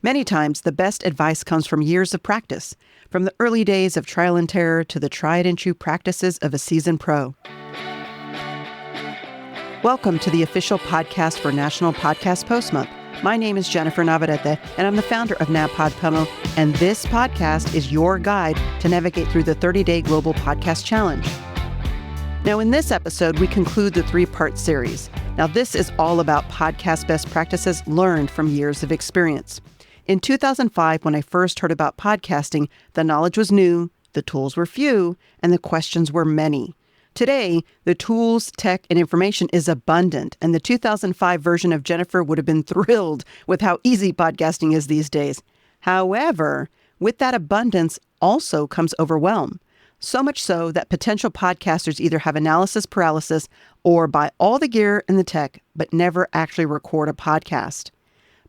Many times, the best advice comes from years of practice, from the early days of trial and terror to the tried and true practices of a seasoned pro. Welcome to the official podcast for National Podcast Post Month. My name is Jennifer Navarrete, and I'm the founder of NaPod Pomo, and this podcast is your guide to navigate through the 30-day Global Podcast Challenge. Now, in this episode, we conclude the three-part series. Now, this is all about podcast best practices learned from years of experience. In 2005, when I first heard about podcasting, the knowledge was new, the tools were few, and the questions were many. Today, the tools, tech, and information is abundant, and the 2005 version of Jennifer would have been thrilled with how easy podcasting is these days. However, with that abundance also comes overwhelm. So much so that potential podcasters either have analysis paralysis or buy all the gear and the tech, but never actually record a podcast.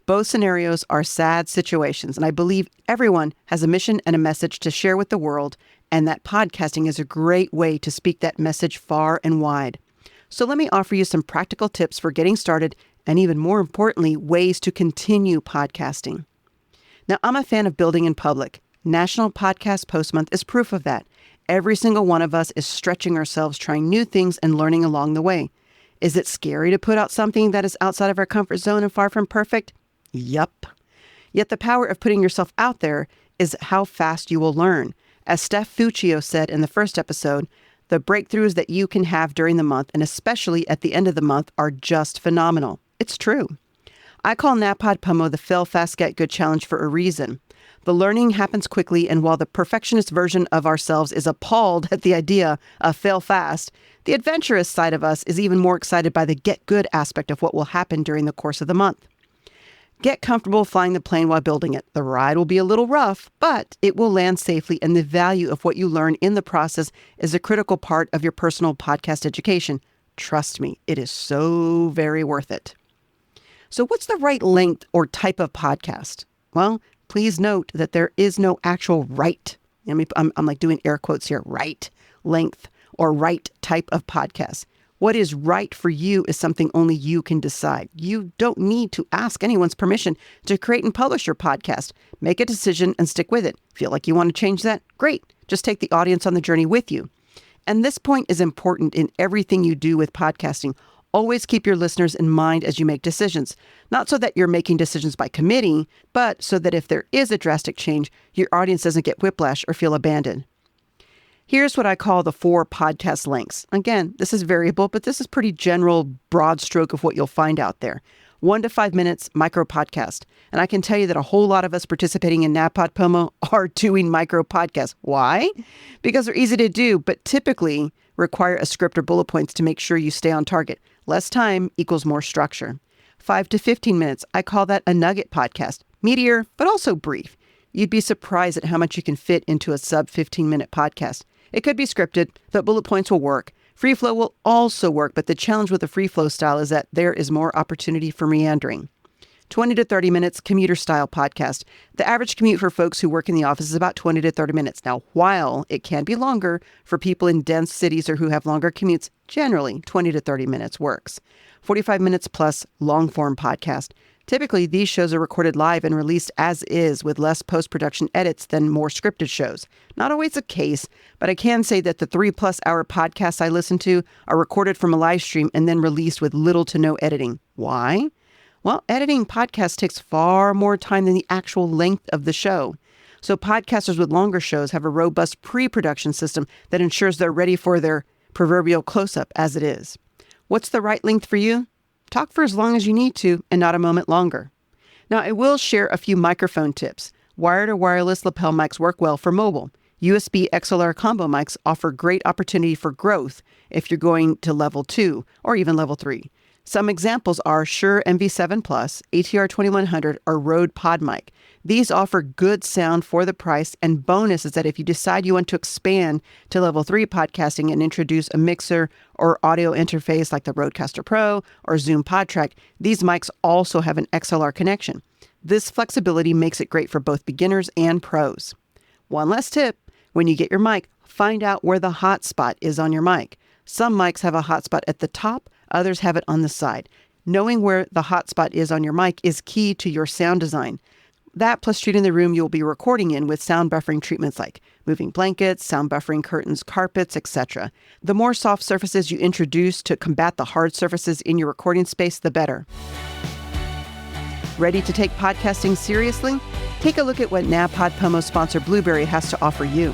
Both scenarios are sad situations, and I believe everyone has a mission and a message to share with the world, and that podcasting is a great way to speak that message far and wide. So let me offer you some practical tips for getting started, and even more importantly, ways to continue podcasting. Now, I'm a fan of building in public. National Podcast Post Month is proof of that. Every single one of us is stretching ourselves, trying new things and learning along the way. Is it scary to put out something that is outside of our comfort zone and far from perfect? Yup. Yet the power of putting yourself out there is how fast you will learn. As Steph Fuccio said in the first episode, the breakthroughs that you can have during the month, and especially at the end of the month, are just phenomenal. It's true. I call NaPod Pomo the Fail Fast Get Good Challenge for a reason. The learning happens quickly, and while the perfectionist version of ourselves is appalled at the idea of fail fast, the adventurous side of us is even more excited by the get good aspect of what will happen during the course of the month. Get comfortable flying the plane while building it. The ride will be a little rough, but it will land safely, and the value of what you learn in the process is a critical part of your personal podcast education. Trust me, it is so very worth it. So what's the right length or type of podcast? Well, please note that there is no actual right. I'm like doing air quotes here, right length or right type of podcast. What is right for you is something only you can decide. You don't need to ask anyone's permission to create and publish your podcast. Make a decision and stick with it. Feel like you want to change that? Great. Just take the audience on the journey with you. And this point is important in everything you do with podcasting. Always keep your listeners in mind as you make decisions. Not so that you're making decisions by committee, but so that if there is a drastic change, your audience doesn't get whiplash or feel abandoned. Here's what I call the 4 podcast lengths. Again, this is variable, but this is pretty general, broad stroke of what you'll find out there. 1 to 5 minutes micro podcast. And I can tell you that a whole lot of us participating in NaPod Pomo are doing micro podcasts. Why? Because they're easy to do, but typically require a script or bullet points to make sure you stay on target. Less time equals more structure. 5 to 15 minutes. I call that a nugget podcast. Meatier, but also brief. You'd be surprised at how much you can fit into a sub 15-minute podcast. It could be scripted, but bullet points will work. Free flow will also work, but the challenge with the free flow style is that there is more opportunity for meandering. 20 to 30 minutes commuter style podcast. The average commute for folks who work in the office is about 20 to 30 minutes. Now, while it can be longer for people in dense cities or who have longer commutes, generally 20 to 30 minutes works. 45 minutes plus long form podcast. Typically, these shows are recorded live and released as is with less post-production edits than more scripted shows. Not always the case, but I can say that the 3+ hour podcasts I listen to are recorded from a live stream and then released with little to no editing. Why? Well, editing podcasts takes far more time than the actual length of the show. So podcasters with longer shows have a robust pre-production system that ensures they're ready for their proverbial close-up as it is. What's the right length for you? Talk for as long as you need to and not a moment longer. Now, I will share a few microphone tips. Wired or wireless lapel mics work well for mobile. USB XLR combo mics offer great opportunity for growth if you're going to level 2 or even level 3. Some examples are Shure MV7 Plus, ATR 2100, or Rode PodMic. These offer good sound for the price, and bonus is that if you decide you want to expand to level 3 podcasting and introduce a mixer or audio interface like the Rodecaster Pro or Zoom PodTrack, these mics also have an XLR connection. This flexibility makes it great for both beginners and pros. One last tip, when you get your mic, find out where the hot spot is on your mic. Some mics have a hotspot at the top, others have it on the side. Knowing where the hotspot is on your mic is key to your sound design. That plus treating the room you'll be recording in with sound buffering treatments like moving blankets, sound buffering curtains, carpets, etc. The more soft surfaces you introduce to combat the hard surfaces in your recording space, the better. Ready to take podcasting seriously? Take a look at what NaPod Pomo sponsor Blueberry has to offer you.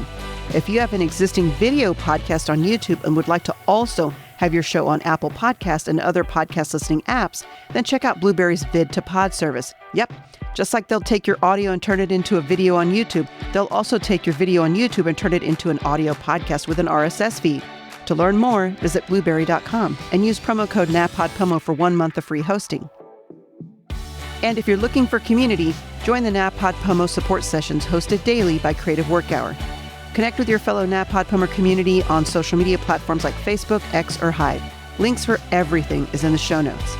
If you have an existing video podcast on YouTube and would like to also have your show on Apple Podcasts and other podcast listening apps, then check out Blueberry's Vid to Pod service. Yep, just like they'll take your audio and turn it into a video on YouTube, they'll also take your video on YouTube and turn it into an audio podcast with an RSS feed. To learn more, visit blueberry.com and use promo code NaPodPomo for 1 month of free hosting. And if you're looking for community, join the NaPod Pomo support sessions hosted daily by Creative Work Hour. Connect with your fellow NaPod Pomo community on social media platforms like Facebook, X, or Hive. Links for everything is in the show notes.